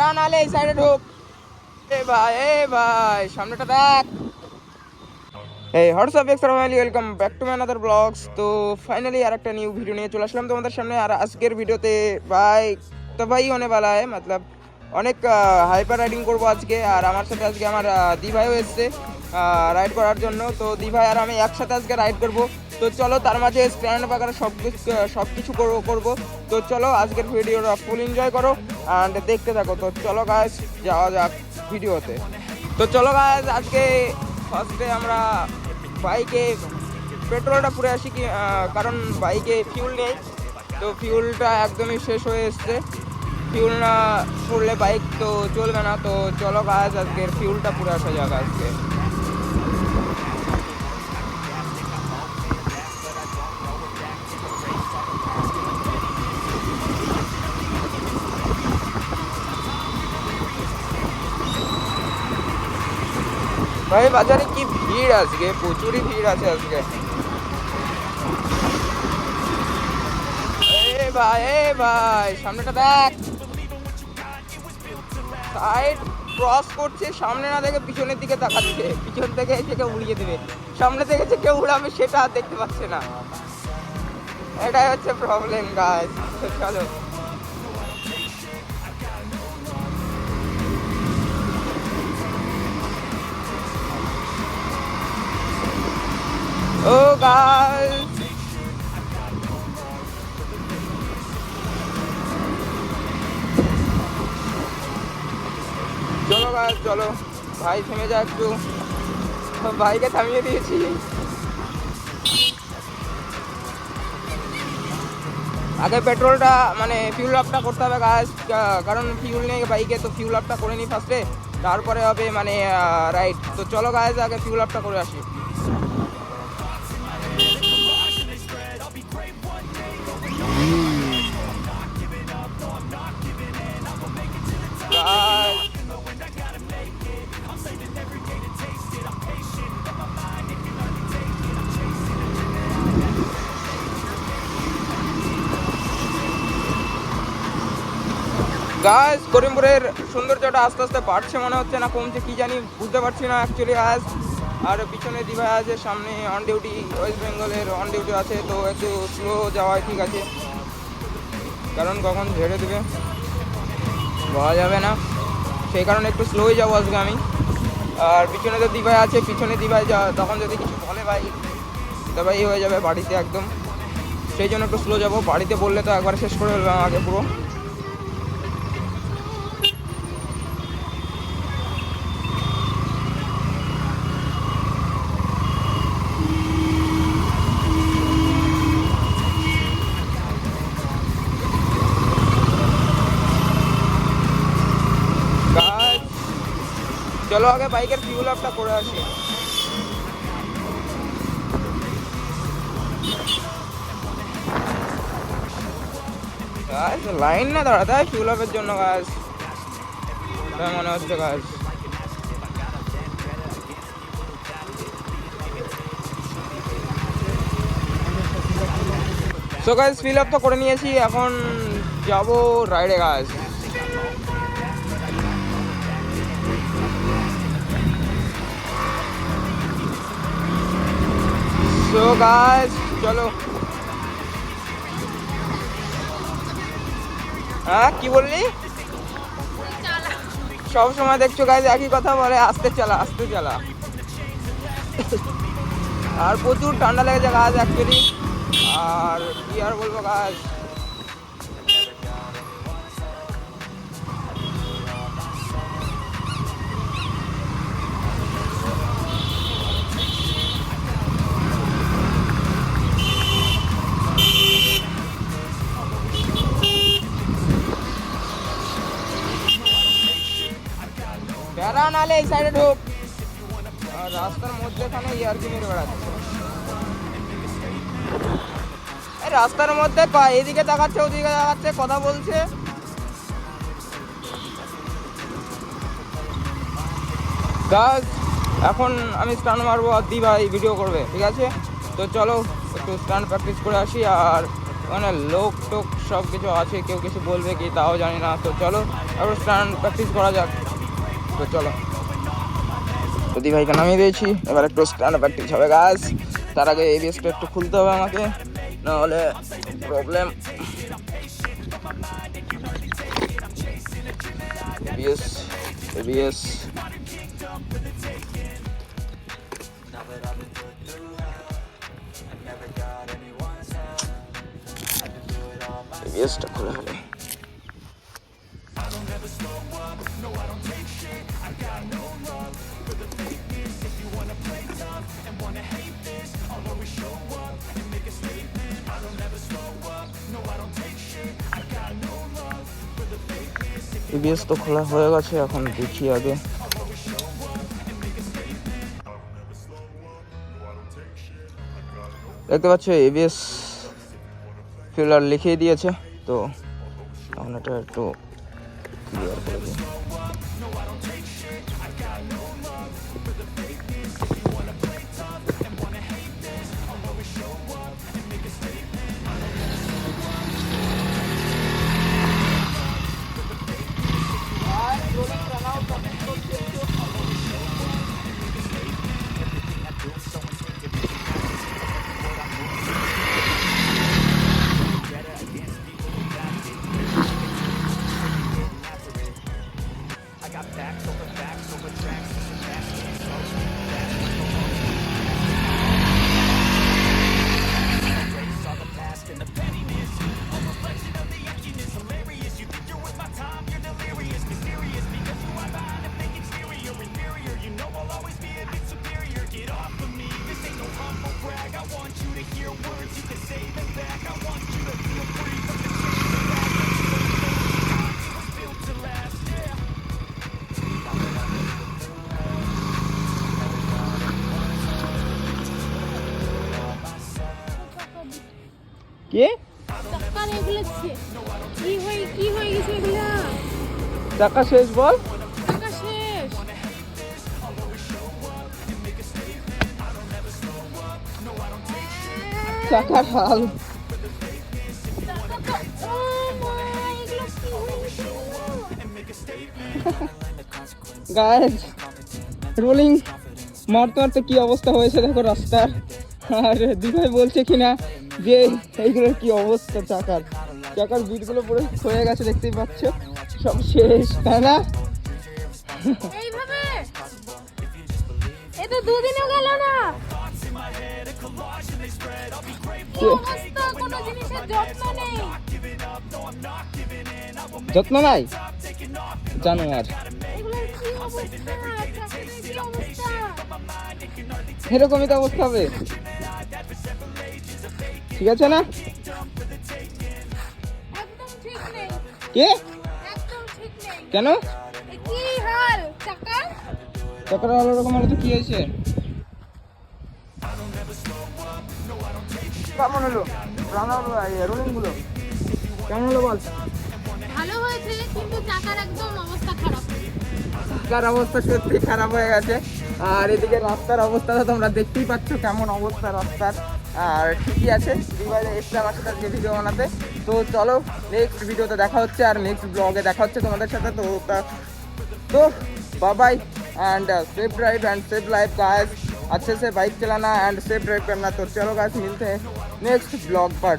বেড়া নালে এই সাইডে ঢোক। এ ভাই সামনেটা দেখ। এই WhatsApp extra family, welcome back to my another blogs. তো ফাইনালি আর একটা নিউ ভিডিও নিয়ে চলে আসলাম তোমাদের সামনে। আর আজকের ভিডিওতে ভাই তবাই होने वाला है, मतलब অনেক হাইপার রাইডিং করবো আজকে। আর আমার সাথে আজকে আমার দি ভাইও এসছে রাইড করার জন্য। তো দি ভাই আর আমি একসাথে আজকে রাইড করব। তো চলো তার মাঝে স্ট্যান্ড বাগার সব কিছু করবো। তো চলো আজকের ভিডিওটা ফুল এনজয় করো অ্যান্ড দেখতে থাকো। তো চলো গাইস যাওয়া যাক ভিডিওতে। তো চলো গাইস আজকে ফার্স্টে আমরা বাইকে পেট্রোলটা পুরে আসি কি, কারণ বাইকে ফিউল নেই। তো ফিউলটা একদমই শেষ হয়ে এসছে। ফিউল না পড়লে বাইক তো চলবে না। তো চলো গাইস আজকের ফিউলটা পুরে আসা যাক আজকে। ভাই বাজারে কি ভিড় আজকে, প্রচুরই ভিড় আছে আজকে। এ ভাই সামনেটা দেখ। সাইড ক্রস করছে, সামনে না দেখে পিছনের দিকে তাকাচ্ছে। পিছন থেকে এসে কেউ উড়িয়ে দেবে, সামনে থেকে যে কেউ উড়াবে সেটা আর দেখতে পাচ্ছে না। এটাই হচ্ছে প্রবলেম গাইস। চলো ও গাইস, চলো গাইস চলো। ভাই থেমে যা একটু, ভাইকে থামিয়ে দিয়েছি। আগে পেট্রোলটা মানে ফিউল আপটা করতে হবে গাইস, কারণ ফিউল নেই বাইকে। তো ফিউল আপটা করে নিই ফার্স্টে, তারপরে হবে মানে রাইড। তো চলো গাইস আগে ফিউল আপটা করে আসি। গাইস করিমপুরের সৌন্দর্যটা আস্তে আস্তে বাড়ছে মনে হচ্ছে, না কমছে কি জানি, বুঝতে পারছি না অ্যাকচুয়ালি গাইস। আর পিছনে দিভাই আছে, সামনে অন ডিউটি, ওয়েস্ট বেঙ্গলের অন ডিউটি আছে। তো একটু স্লো যাওয়াই ঠিক আছে, কারণ কখন ঝেড়ে দেবে বলা যাবে না। সেই কারণে একটু স্লোই যাবো আজকে আমি। আর পিছনে তো দিভাই আছে, পিছনে দিভাই তখন যদি কিছু বলে ভাই তবেই হয়ে যাবে বাড়িতে একদম। সেই জন্য একটু স্লো যাবো, বাড়িতে বললে তো একবার শেষ করে ফেলবে আমাকে পুরো। চলো আগে বাইকের ফিউল আপটা করে আসি। গাছ লাইন না দাঁড়াতে হয় ফিউল আপের জন্য গাছ, মনে হচ্ছে গাছ। সো গাছ ফিল আপ তো করে নিয়েছি, এখন যাবো রাইডে গাছ। সো গাছ চলো। হ্যাঁ কি বললি? সব সময় দেখছো গাছ একই কথা বলে, আস্তে চালা আস্তে চালা। আর প্রচুর ঠান্ডা লেগেছে গাছ অ্যাকচুয়ালি। আর কি আর বলবো গাছ, বেড়া নালে এই সাইডে ঢোক। আর রাস্তার মধ্যেখানে ইয়ার্কি মেরে বেড়াচ্ছে। এই রাস্তার মধ্যে এদিকে তাকাচ্ছে ওদিকে তাকাচ্ছে, কথা বলছে। গাছ এখন আমি স্টান্ট মারবো আর দি ভাই ভিডিও করবে, ঠিক আছে? তো চলো একটু স্টান্ট প্র্যাকটিস করে আসি। আর মানে লোক টোক সব কিছু আছে, কেউ কিছু বলবে কি তাও জানি না। তো চলো আবার স্ট্যান্ড প্র্যাকটিস করা যাক। তো চলো, যদি ভাইকে নামিয়ে দিয়েছি, এবার একটু স্ট্যান্ড প্র্যাকটিস হবে গাছ। তার আগে এবিএসটা একটু খুলতে হবে আমাকে, নাহলে প্রবলেম। এবিএস এবিএস এবিএসটা খোলা হলে এবিএস তো খোলা হয়ে গেছে, এখন দেখি আগে। দেখতে পাচ্ছ এবিএস ফিল্টার লিখিয়ে দিয়েছে, তো এখন এটা একটু ক্লিয়ার করে দিই। কে টাকা শেষ? বল টাকার হাল। গাইস, রোলিং মারতে মারতে কি অবস্থা হয়েছে দেখো রাস্তার। আর দিভাই বলছে কিনা যে এইগুলোর কি অবস্থা, চাকার বিটগুলো পুরো ক্ষয়ে গেছে, দেখতেই পাচ্ছ, সব শেষ, তাই না? এ তো দুদিনও গেল না। কোনো জিনিসের যত্ন নাই জানো আর এরকমই তো অবস্থা হবে, ঠিক আছে না? কে কেন চাকার ভালো রকম হলে তো কি হয়েছে? কেমন হলো রোলিং গুলো, কেমন হলো বল? ভালো হয়েছে, কিন্তু চাকার একদম অবস্থা খারাপ। চাকার অবস্থা সত্যি খারাপ হয়ে গেছে। আর এদিকে রাস্তার অবস্থাটা তোমরা দেখতেই পাচ্ছ কেমন অবস্থা রাস্তার। আর ঠিকই আছে, দিবাইলে এসছে আমার সাথে আজকে ভিডিও বানাতে। তো চলো নেক্সট ভিডিওতে দেখা হচ্ছে, আর নেক্সট ব্লগে দেখা হচ্ছে তোমাদের সাথে। तो bye bye and safe drive and safe life guys. अच्छे से बाइक चलाना एंड सेफ ड्राइव करना। तो चलो गाइस, मिलते हैं नेक्स्ट ब्लॉग पर।